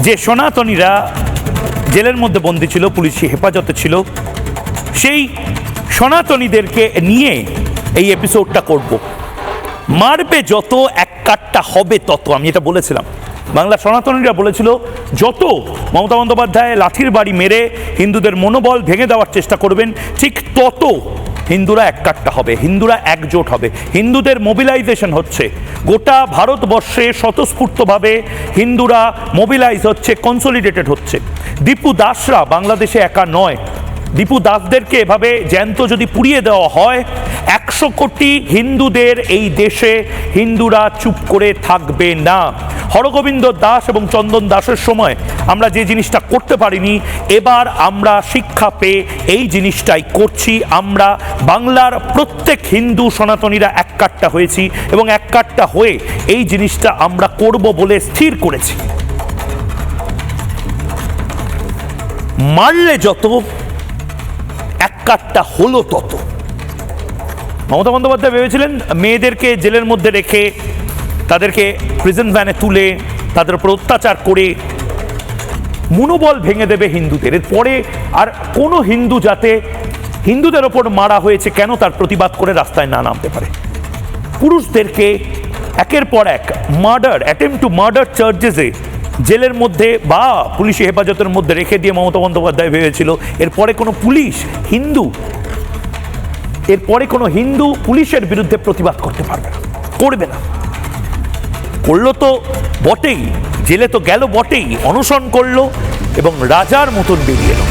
যে সনাতনীরা জেলের মধ্যে বন্দী ছিল, পুলিশি হেফাজতে ছিল, সেই সনাতনীদেরকে নিয়ে এই এপিসোডটা করব। মারবে যত, এক কাটটা হবে তত। আমি এটা বলেছিলাম, বাংলা সনাতনীরা বলেছিল যত মমতা বন্দ্যোপাধ্যায় লাঠির বাড়ি মেরে হিন্দুদের মনোবল ভেঙে দেওয়ার চেষ্টা করবেন, ঠিক তত হিন্দুরা এক কাট্টা হবে, হিন্দুরা একজোট হবে। হিন্দুদের মোবিলাইজেশন হচ্ছে গোটা ভারতবর্ষে, স্বতঃস্ফূর্তভাবে হিন্দুরা মোবিলাইজ হচ্ছে, কনসলিডেটেড হচ্ছে। দীপু দাসরা বাংলাদেশে একা নয়। দীপু দাসদেরকে এভাবে জ্যান্ত যদি পুড়িয়ে দেওয়া হয়, 100 কোটি হিন্দুদের এই দেশে হিন্দুরা চুপ করে থাকবে না। হরগোবিন্দ দাস এবং চন্দন দাসের সময় আমরা যে জিনিসটা করতে পারিনি, এবার আমরা শিক্ষা পেয়ে এই জিনিসটাই করছি। আমরা বাংলার প্রত্যেক হিন্দু সনাতনীরা এক কাট্টা হয়েছি এবং এক কাট্টা হয়ে এই জিনিসটা আমরা করব বলে স্থির করেছি। মারলে যত, এক কাট্টা হলো তত। মমতা বন্দ্যোপাধ্যায় ভেবেছিলেন মেয়েদেরকে জেলের মধ্যে রেখে, তাদেরকে প্রিজন ভ্যানে তুলে, তাদের উপর অত্যাচার করে মনোবল ভেঙে দেবে হিন্দুদের। এরপরে আর কোনো হিন্দু যাতে হিন্দুদের ওপর মারা হয়েছে কেন তার প্রতিবাদ করে রাস্তায় না নামতে পারে। পুরুষদেরকে একের পর এক মার্ডার, অ্যাটেম্প টু মার্ডার চার্জেসে জেলের মধ্যে বা পুলিশি হেফাজতের মধ্যে রেখে দিয়ে মমতা বন্দ্যোপাধ্যায় ভেবেছিল এরপরে কোনো পুলিশ হিন্দু, এরপরে কোনো হিন্দু পুলিশের বিরুদ্ধে প্রতিবাদ করতে পারবে না, করবে না। করলো তো বটেই, জেলে তো গেল বটেই, অনশন করলো এবং রাজার মতন বেরিয়ে এলো।